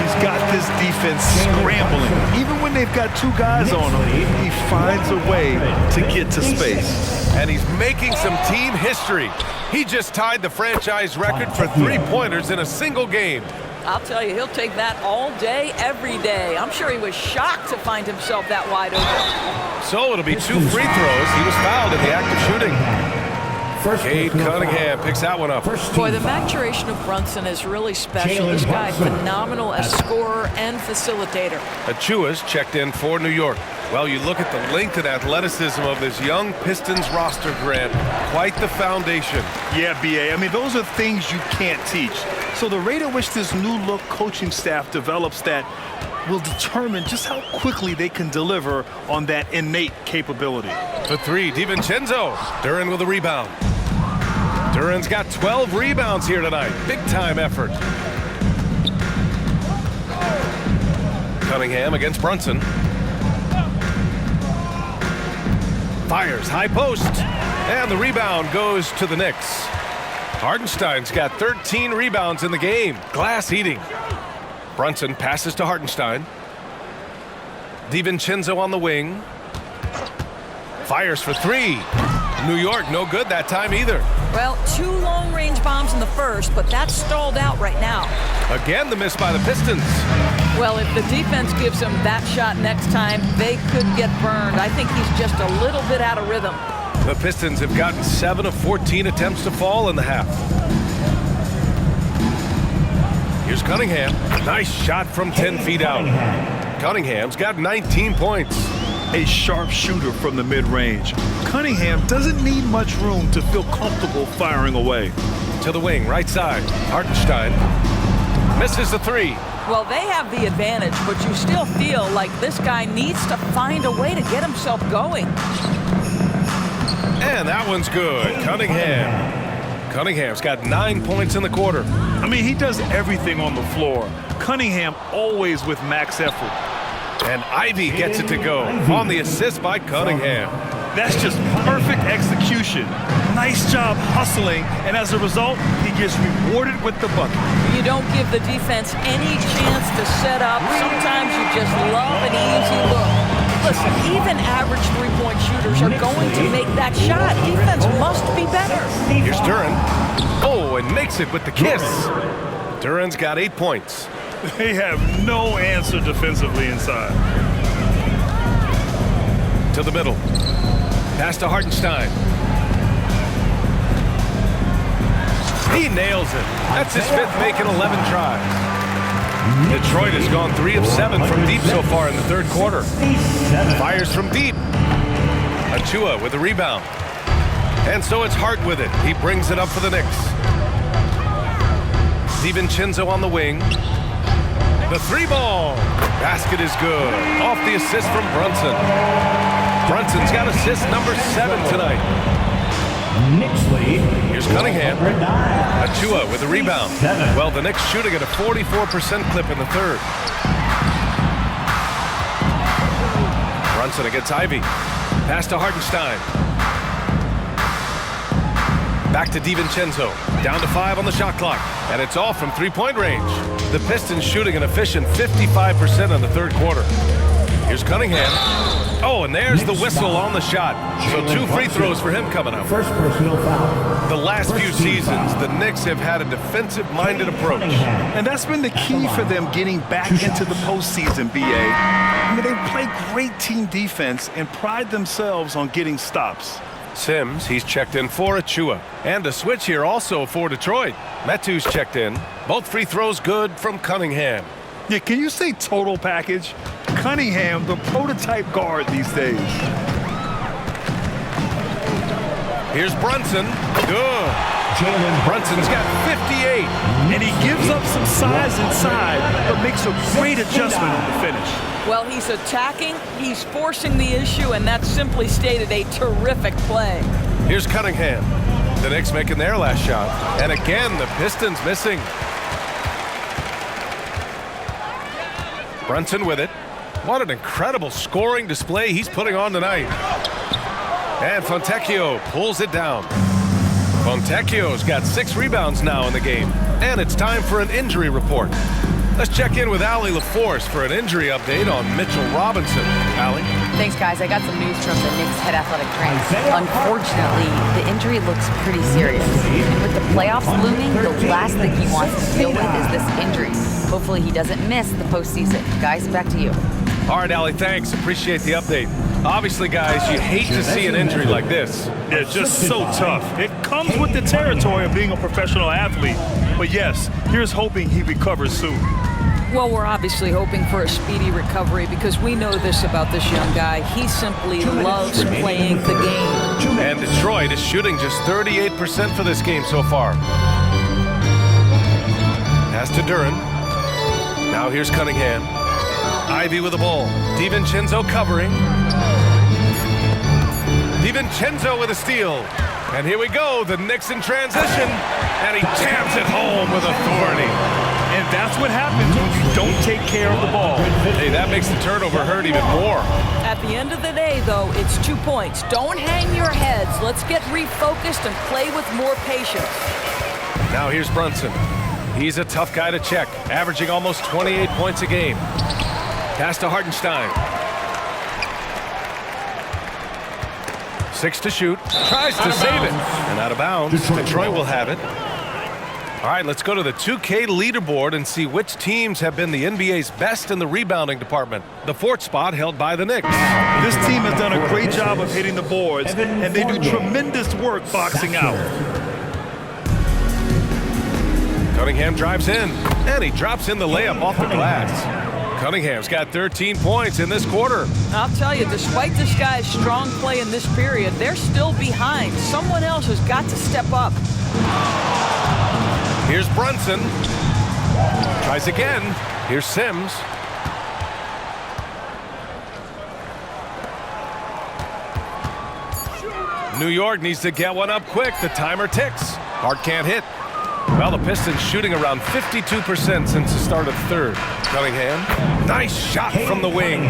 [SPEAKER 4] He's got this defense scrambling. Even when they've got 2 guys on him, he finds a way to get to space.
[SPEAKER 3] And he's making some team history. He just tied the franchise record for 3-pointers in a single game.
[SPEAKER 5] I'll tell you, he'll take that all day, every day. I'm sure he was shocked to find himself that wide open.
[SPEAKER 3] So it'll be 2 free throws. He was fouled in the act of shooting. Cade Cunningham picks that one up.
[SPEAKER 5] Boy, the maturation of Brunson is really special. This guy, phenomenal as scorer and facilitator.
[SPEAKER 3] Achua's checked in for New York. Well, you look at the length and athleticism of this young Pistons roster, Grant. Quite the foundation.
[SPEAKER 4] Yeah, B.A. I mean, those are things you can't teach. So the rate at which this new-look coaching staff develops that will determine just how quickly they can deliver on that innate capability.
[SPEAKER 3] For 3, DiVincenzo. Duren with a rebound. Duren's got 12 rebounds here tonight. Big-time effort. Cunningham against Brunson. Fires, high post. And the rebound goes to the Knicks. Hartenstein's got 13 rebounds in the game. Glass eating. Brunson passes to Hartenstein. DiVincenzo on the wing. Fires for 3. New York, no good that time either.
[SPEAKER 5] Well, 2 long-range bombs in the first, but that's stalled out right now.
[SPEAKER 3] Again, the miss by the Pistons.
[SPEAKER 5] Well, if the defense gives him that shot next time, they could get burned. I think he's just a little bit out of rhythm.
[SPEAKER 3] The Pistons have gotten 7 of 14 attempts to fall in the half. Here's Cunningham. Nice shot from 10 feet out. Cunningham's got 19 points.
[SPEAKER 4] A sharp shooter from the mid-range. Cunningham doesn't need much room to feel comfortable firing away.
[SPEAKER 3] To the wing, right side. Hartenstein misses the 3.
[SPEAKER 5] Well, they have the advantage, but you still feel like this guy needs to find a way to get himself going.
[SPEAKER 3] And that one's good. Cunningham's got 9 points in the quarter.
[SPEAKER 4] I mean, he does everything on the floor. Cunningham always with max effort.
[SPEAKER 3] And Ivy gets it to go on the assist by Cunningham.
[SPEAKER 4] That's just perfect execution. Nice job hustling, and as a result, he gets rewarded with the bucket.
[SPEAKER 5] You don't give the defense any chance to set up. Sometimes you just love an easy look. Listen, even average three-point shooters are going to make that shot. Defense must be better.
[SPEAKER 3] Here's Duren. Oh, and makes it with the kiss. Duren's got 8 points.
[SPEAKER 4] They have no answer defensively inside.
[SPEAKER 3] To the middle. Pass to Hartenstein. He nails it. That's his 5th make in 11 tries. Detroit has gone 3 of 7 from deep so far in the third quarter. Fires from deep. Achua with the rebound. And so it's Hart with it. He brings it up for the Knicks. DiVincenzo on the wing. The 3-ball. Basket is good. Off the assist from Brunson. Brunson's got assist number 7 tonight. Here's Cunningham. Achua with the rebound. Well, the Knicks shooting at a 44% clip in the third. Brunson against Ivy. Pass to Hartenstein. Back to DiVincenzo. Down to 5 on the shot clock. And it's all from 3-point range. The Pistons shooting an efficient 55% in the third quarter. Here's Cunningham. Oh, and there's the whistle on the shot. So 2 free throws for him coming up.
[SPEAKER 6] First personal foul.
[SPEAKER 3] The last few seasons, the Knicks have had a defensive-minded approach.
[SPEAKER 4] And that's been the key for them getting back into the postseason, B.A. I mean, they play great team defense and pride themselves on getting stops.
[SPEAKER 3] Sims, he's checked in for Achua. And a switch here also for Detroit. Metu's checked in. Both free throws good from Cunningham.
[SPEAKER 4] Yeah, can you say total package? Cunningham, the prototype guard these days.
[SPEAKER 3] Here's Brunson. Good. Brunson's got 58.
[SPEAKER 4] And he gives up some size inside, but makes a great adjustment on the finish.
[SPEAKER 5] Well, he's attacking, he's forcing the issue, and that's simply stated a terrific play.
[SPEAKER 3] Here's Cunningham. The Knicks making their last shot. And again, the Pistons missing. Brunson with it. What an incredible scoring display he's putting on tonight. And Fontecchio pulls it down. Fontecchio's got 6 rebounds now in the game. And it's time for an injury report. Let's check in with Allie LaForce for an injury update on Mitchell Robinson. Allie?
[SPEAKER 7] Thanks, guys. I got some news from the Knicks head athletic trainer. Unfortunately, the injury looks pretty serious. And with the playoffs looming, the last thing he wants to deal with is this injury. Hopefully he doesn't miss the postseason. Guys, back to you.
[SPEAKER 3] All right, Allie, thanks. Appreciate the update. Obviously, guys, you hate to see an injury like this.
[SPEAKER 4] Yeah, just so tough. It comes with the territory of being a professional athlete. But yes, here's hoping he recovers soon.
[SPEAKER 5] Well, we're obviously hoping for a speedy recovery because we know this about this young guy. He simply loves playing the game.
[SPEAKER 3] And Detroit is shooting just 38% for this game so far. Pass to Duren. Now here's Cunningham. Ivy with the ball. DiVincenzo covering. DiVincenzo with a steal. And here we go, the Knicks in transition. And he jams it home with authority.
[SPEAKER 4] And that's what happens when you don't take care of the ball.
[SPEAKER 3] Hey, that makes the turnover hurt even more.
[SPEAKER 5] At the end of the day, though, it's 2 points. Don't hang your heads. Let's get refocused and play with more patience.
[SPEAKER 3] Now here's Brunson. He's a tough guy to check, averaging almost 28 points a game. Pass to Hartenstein. 6 to shoot. Tries to save it. And out of bounds. Detroit will have it. All right, let's go to the 2K leaderboard and see which teams have been the NBA's best in the rebounding department. The 4th spot held by the Knicks.
[SPEAKER 4] This team has done a great job of hitting the boards, and they do tremendous work boxing out.
[SPEAKER 3] Cunningham drives in, and he drops in the layup off the glass. Cunningham's got 13 points in this quarter.
[SPEAKER 5] I'll tell you, despite this guy's strong play in this period, they're still behind. Someone else has got to step up.
[SPEAKER 3] Here's Brunson. Tries again. Here's Sims. New York needs to get one up quick. The timer ticks. Hart can't hit. Well, the Pistons shooting around 52% since the start of 3rd. Cunningham. Nice shot from the wing.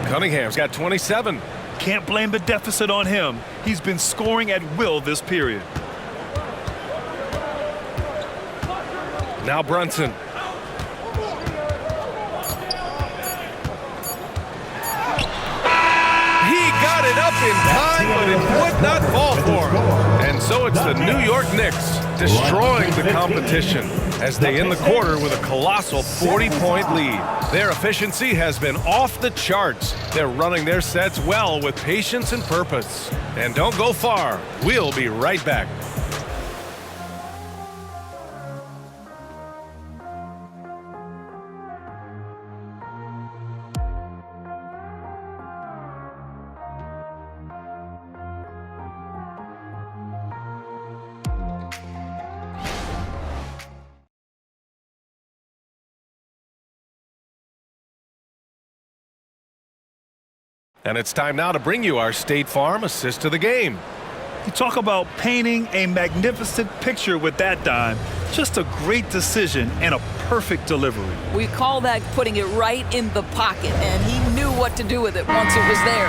[SPEAKER 3] Cunningham's got 27.
[SPEAKER 4] Can't blame the deficit on him. He's been scoring at will this period.
[SPEAKER 3] Now Brunson. He got it up in time, but it would not fall for him. And so it's the New York Knicks destroying the competition as they end the quarter with a colossal 40-point lead. Their efficiency has been off the charts. They're running their sets well with patience and purpose. And don't go far. We'll be right back. And it's time now to bring you our State Farm assist of the game.
[SPEAKER 4] You talk about painting a magnificent picture with that dime. Just a great decision and a perfect delivery.
[SPEAKER 5] We call that putting it right in the pocket, and he knew what to do with it once it was there.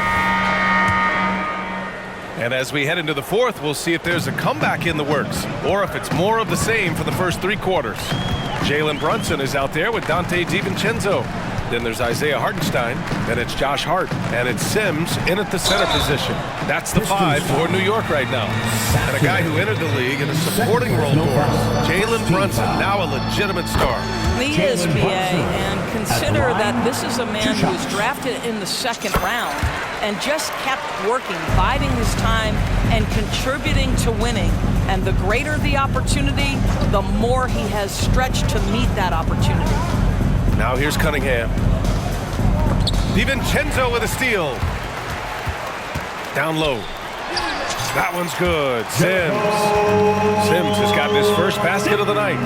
[SPEAKER 3] And as we head into the 4th, we'll see if there's a comeback in the works or if it's more of the same for the first 3 quarters. Jalen Brunson is out there with Dante DiVincenzo. Then there's Isaiah Hartenstein. Then it's Josh Hart. And it's Sims in at the center position. That's the 5 for New York right now. And a guy who entered the league in a supporting role for us, Jalen Brunson, now a legitimate star.
[SPEAKER 5] He is, BA, and consider that this is a man who was drafted in the 2nd round and just kept working, biding his time and contributing to winning. And the greater the opportunity, the more he has stretched to meet that opportunity.
[SPEAKER 3] Now here's Cunningham. DiVincenzo with a steal. Down low. That one's good. Sims has gotten his first basket of the night.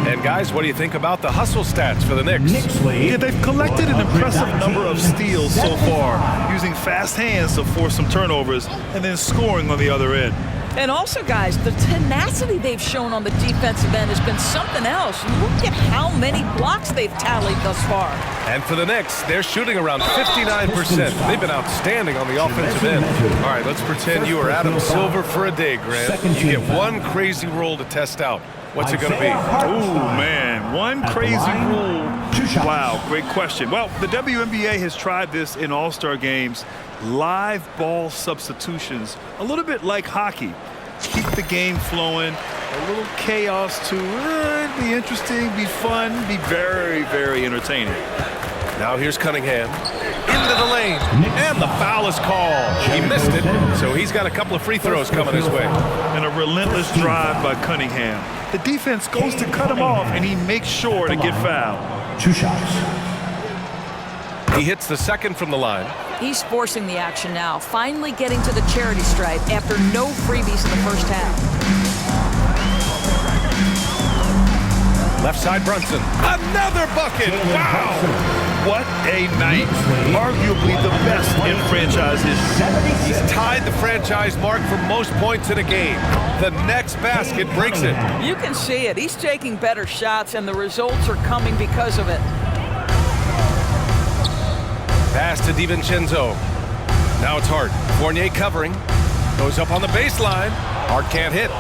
[SPEAKER 3] And guys, what do you think about the hustle stats for the Knicks?
[SPEAKER 4] Yeah, they've collected an impressive number of steals so far, using fast hands to force some turnovers and then scoring on the other end.
[SPEAKER 5] And also, guys, the tenacity they've shown on the defensive end has been something else. Look at how many blocks they've tallied thus far.
[SPEAKER 3] And for the Knicks, they're shooting around 59%. They've been outstanding on the offensive end. All right, let's pretend you are Adam Silver for a day, Grant. You get one crazy rule to test out. What's it going to be?
[SPEAKER 4] Ooh, man, one crazy rule. Wow, great question. Well, the WNBA has tried this in all-star games. Live ball substitutions, a little bit like hockey. Keep the game flowing, a little chaos too. It'd be interesting, be fun, be very, very entertaining.
[SPEAKER 3] Now here's Cunningham. Into the lane, and the foul is called. He missed it, so he's got a couple of free throws coming his way.
[SPEAKER 4] And a relentless drive by Cunningham. The defense goes to cut him off, and he makes sure to get fouled.
[SPEAKER 6] 2 shots.
[SPEAKER 3] He hits the second from the line.
[SPEAKER 5] He's forcing the action now, finally getting to the charity stripe after no freebies in the first half.
[SPEAKER 3] Left side Brunson. Another bucket! Wow!
[SPEAKER 4] What a night. Arguably the best in franchise history.
[SPEAKER 3] He's tied the franchise mark for most points in a game. The next basket breaks it.
[SPEAKER 5] You can see it. He's taking better shots, and the results are coming because of it.
[SPEAKER 3] Pass to DiVincenzo. Now it's Hart. Fournier covering. Goes up on the baseline. Hart can't hit.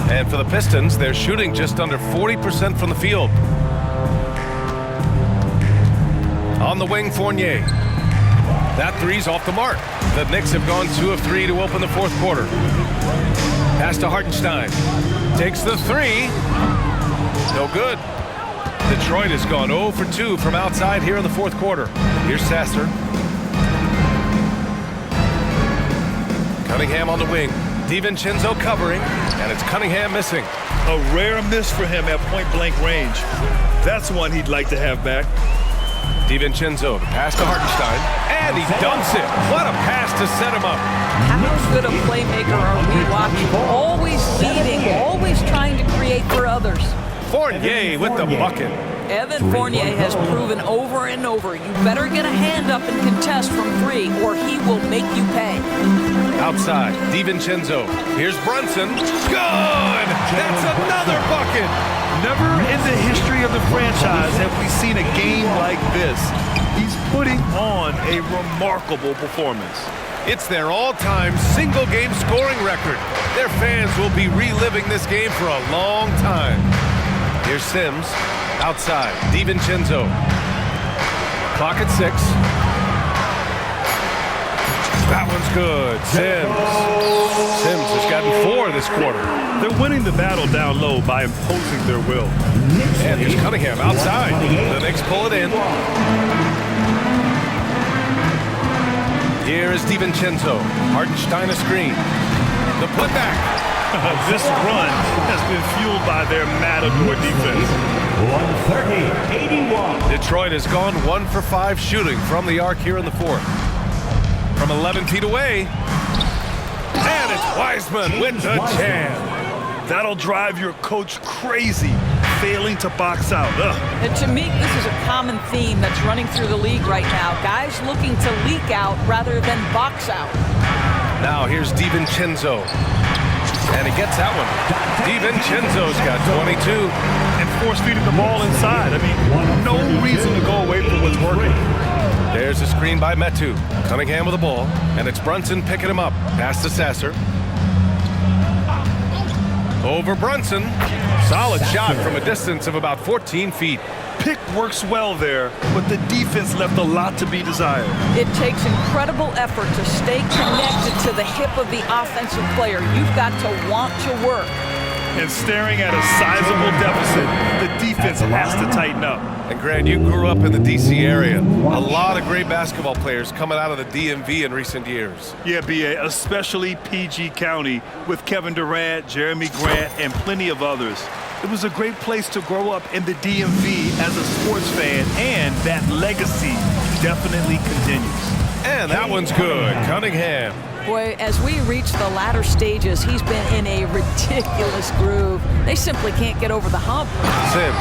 [SPEAKER 3] And for the Pistons, they're shooting just under 40% from the field. On the wing, Fournier. That three's off the mark. The Knicks have gone 2 of 3 to open the 4th quarter. Pass to Hartenstein. Takes the 3. No good. Detroit has gone 0 for 2 from outside here in the 4th quarter. Here's Sasser. Cunningham on the wing. DiVincenzo covering, and it's Cunningham missing.
[SPEAKER 4] A rare miss for him at point-blank range. That's one he'd like to have back.
[SPEAKER 3] DiVincenzo, the pass to Hartenstein, and he dumps it. What a pass to set him up.
[SPEAKER 5] How good a playmaker are we watching? Always leading, always trying to create for others.
[SPEAKER 3] Fournier with the bucket.
[SPEAKER 5] Evan Fournier has proven over and over, you better get a hand up and contest from 3, or he will make you pay.
[SPEAKER 3] Outside, DiVincenzo. Here's Brunson. Good! That's another bucket!
[SPEAKER 4] Never in the history of the franchise have we seen a game like this. He's putting on a remarkable performance.
[SPEAKER 3] It's their all-time single-game scoring record. Their fans will be reliving this game for a long time. Here's Sims. Outside, DiVincenzo. Clock at 6. That one's good. Sims has gotten 4 this quarter.
[SPEAKER 4] They're winning the battle down low by imposing their will.
[SPEAKER 3] And here's Cunningham outside. The Knicks pull it in. Here is DiVincenzo. Hartenstein a screen. The putback.
[SPEAKER 4] This run has been fueled by their matador defense.
[SPEAKER 6] 130-81.
[SPEAKER 3] Detroit has gone 1 for 5 shooting from the arc here in the 4th. From 11 feet away. And it's Wiseman with the jam.
[SPEAKER 4] That'll drive your coach crazy, failing to box out.
[SPEAKER 5] And to me, this is a common theme that's running through the league right now. Guys looking to leak out rather than box out.
[SPEAKER 3] Now here's DiVincenzo. And he gets that one. DiVincenzo's got 22.
[SPEAKER 4] And force-feeding the ball inside. I mean, no reason to go away from what's working.
[SPEAKER 3] There's a screen by Metu. Cunningham with the ball. And it's Brunson picking him up. Pass to Sasser. Over Brunson. Solid shot from a distance of about 14 feet.
[SPEAKER 4] pick works well there, but the defense left a lot to be desired.
[SPEAKER 5] It takes incredible effort to stay connected to the hip of the offensive player. You've got to want to work.
[SPEAKER 4] And staring at a sizable deficit, the defense has to tighten up.
[SPEAKER 3] And Grant, you grew up in the D.C. area. A lot of great basketball players coming out of the DMV in recent years.
[SPEAKER 4] Yeah, B.A., especially PG County with Kevin Durant, Jeremy Grant, and plenty of others. It was a great place to grow up in the DMV as a sports fan, and that legacy definitely continues.
[SPEAKER 3] And that one's good. Cunningham.
[SPEAKER 5] Boy, as we reach the latter stages, he's been in a ridiculous groove. They simply can't get over the hump.
[SPEAKER 3] Sims.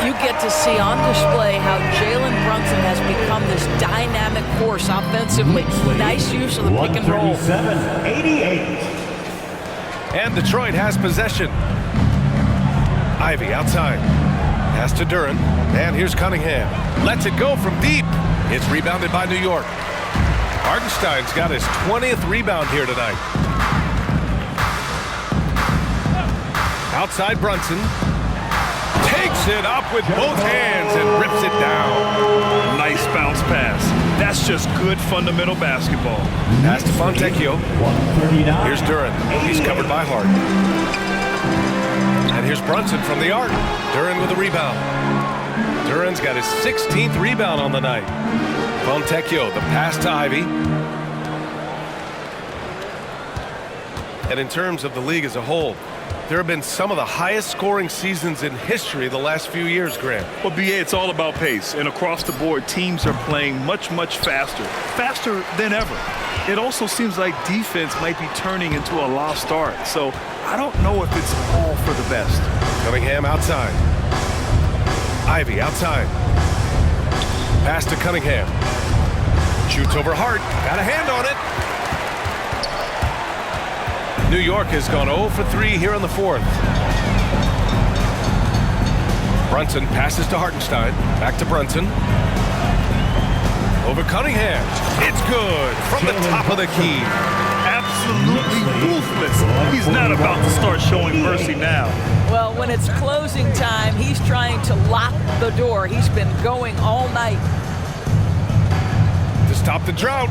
[SPEAKER 5] You get to see on display how Jalen Brunson has become this dynamic force offensively. Nice use of the pick and roll.
[SPEAKER 6] 137-88.
[SPEAKER 3] And Detroit has possession. Ivy outside. Pass to Duren. And here's Cunningham. Lets it go from deep. It's rebounded by New York. Hartenstein's got his 20th rebound here tonight. Outside Brunson. Takes it up with both hands and rips it down.
[SPEAKER 4] Nice bounce pass. That's just good fundamental basketball.
[SPEAKER 3] Pass to Fontecchio. Here's Duren. He's covered by Hart. And here's Brunson from the arc. Duren with a rebound. Duren's got his 16th rebound on the night. Fontecchio, the pass to Ivy. And in terms of the league as a whole, there have been some of the highest scoring seasons in history the last few years, Grant.
[SPEAKER 4] Well, B.A., it's all about pace. And across the board, teams are playing much, much faster. Faster than ever. It also seems like defense might be turning into a lost art. So I don't know if it's all for the best.
[SPEAKER 3] Cunningham outside. Ivy outside. Pass to Cunningham. Shoots over Hart. Got a hand on it. New York has gone 0 for 3 here in the fourth. Brunson passes to Hartenstein. Back to Brunson. Over Cunningham. It's good from the top of the key.
[SPEAKER 4] Absolutely ruthless. He's not about to start showing mercy now.
[SPEAKER 5] Well, when it's closing time, he's trying to lock the door. He's been going all night.
[SPEAKER 3] To stop the drought.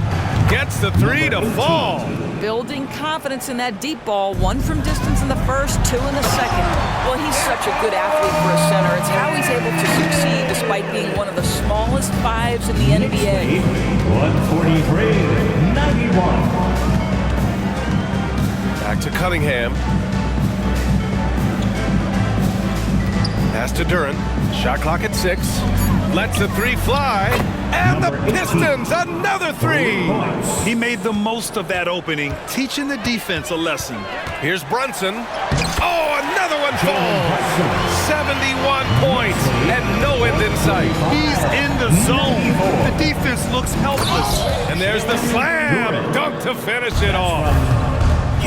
[SPEAKER 3] Gets the three to fall.
[SPEAKER 5] Building confidence in that deep ball. One from distance in the first, two in the second. Well, he's such a good athlete for a center. It's how he's able to succeed despite being one of the smallest fives in the NBA.
[SPEAKER 6] 143-91.
[SPEAKER 3] Back to Cunningham. Pass to Duren. Shot clock at 6. Lets the three fly. And the Pistons, another three.
[SPEAKER 4] He made the most of that opening, teaching the defense a lesson.
[SPEAKER 3] Here's Brunson. Oh, another one falls. 71 points and no end in sight.
[SPEAKER 4] He's in the zone. The defense looks helpless.
[SPEAKER 3] And there's the slam. Dunk to finish it off.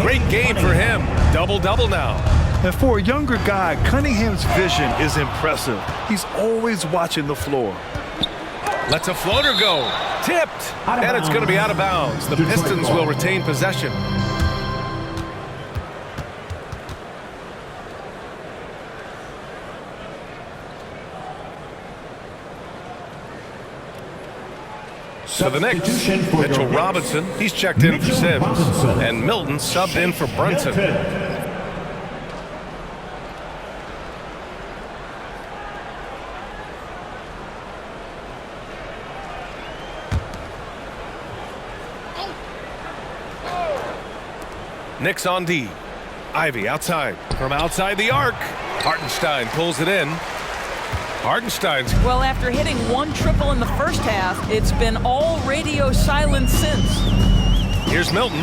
[SPEAKER 3] Great game for him. Double-double now.
[SPEAKER 4] And for a younger guy, Cunningham's vision is impressive. He's always watching the floor.
[SPEAKER 3] Lets a floater go. Tipped. And it's going to be out of bounds. The Pistons will retain possession. So the Knicks, Mitchell Robinson, he's checked in for Sims. And Milton subbed in for Brunson. Knicks on D. Ivy outside. From outside the arc. Hartenstein pulls it in. Hartenstein's.
[SPEAKER 5] Well, after hitting one triple in the first half, it's been all radio silence since.
[SPEAKER 3] Here's Milton.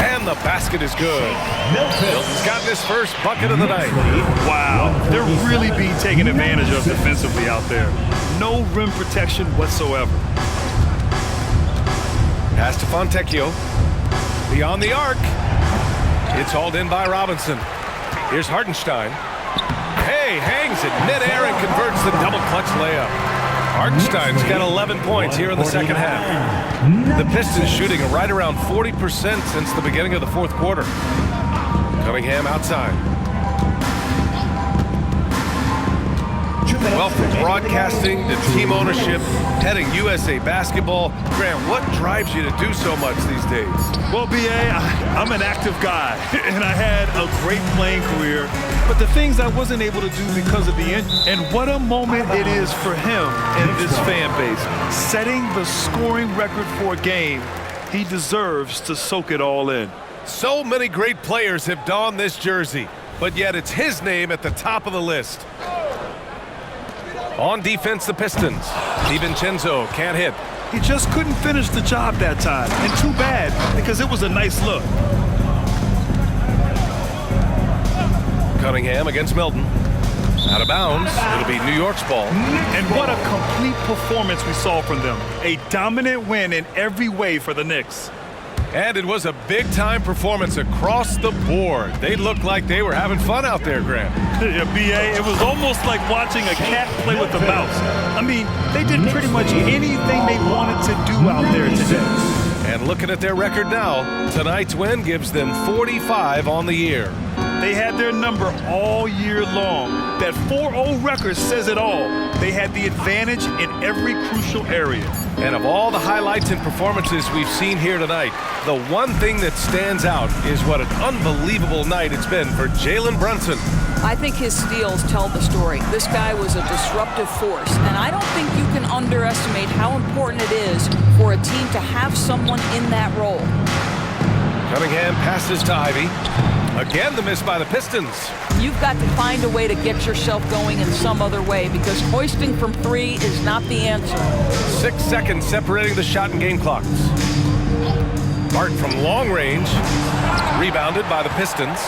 [SPEAKER 3] And the basket is good. Milton's got his first bucket of the night.
[SPEAKER 4] Wow, they're really being taken advantage of defensively out there. No rim protection whatsoever.
[SPEAKER 3] Pass to Fontecchio. Beyond the arc. It's hauled in by Robinson. Here's Hartenstein. Hey, hangs it midair and converts the double clutch layup. Hartenstein's got 11 points here in the second half. The Pistons shooting right around 40% since the beginning of the fourth quarter. Cunningham outside. Well, from broadcasting to team ownership, heading USA Basketball, Grant, what drives you to do so much these days?
[SPEAKER 4] Well, B.A., I'm an active guy, and I had a great playing career, but the things I wasn't able to do because of the injury. And what a moment it is for him and this fan base. Setting the scoring record for a game, he deserves to soak it all in.
[SPEAKER 3] So many great players have donned this jersey, but yet it's his name at the top of the list. On defense, the Pistons. DiVincenzo can't hit.
[SPEAKER 4] He just couldn't finish the job that time, and too bad, because it was a nice look.
[SPEAKER 3] Cunningham against Melton. Out of bounds. It'll be New York's ball.
[SPEAKER 4] And what a complete performance we saw from them. A dominant win in every way for the Knicks.
[SPEAKER 3] And it was a big-time performance across the board. They looked like they were having fun out there, Grant.
[SPEAKER 4] Yeah, B.A., it was almost like watching a cat play with a mouse. I mean, they did pretty much anything they wanted to do out there today.
[SPEAKER 3] And looking at their record now, tonight's win gives them 45 on the year.
[SPEAKER 4] They had their number all year long. That 4-0 record says it all. They had the advantage in every crucial area.
[SPEAKER 3] And of all the highlights and performances we've seen here tonight, the one thing that stands out is what an unbelievable night it's been for Jalen Brunson.
[SPEAKER 5] I think his steals tell the story. This guy was a disruptive force, and I don't think you can underestimate how important it is for a team to have someone in that role.
[SPEAKER 3] Cunningham passes to Ivy. Again, the miss by the Pistons.
[SPEAKER 5] You've got to find a way to get yourself going in some other way, because hoisting from three is not the answer.
[SPEAKER 3] 6 seconds separating the shot and game clocks. Martin from long range. Rebounded by the Pistons.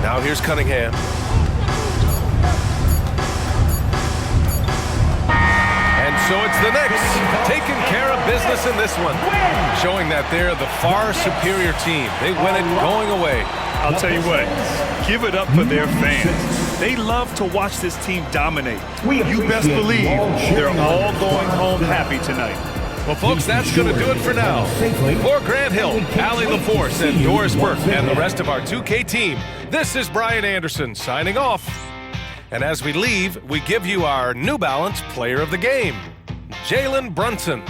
[SPEAKER 3] Now here's Cunningham. And so it's the Knicks taking care of business in this one, showing that they're the far superior team. They win it going away.
[SPEAKER 4] I'll tell you what, give it up for their fans. They love to watch this team dominate. You best believe they're all going home happy tonight.
[SPEAKER 3] Well, folks, that's going to do it for now. For Grant Hill, Allie LaForce, and Doris Burke, and the rest of our 2K team, this is Brian Anderson signing off. And as we leave, we give you our New Balance Player of the Game, Jalen Brunson.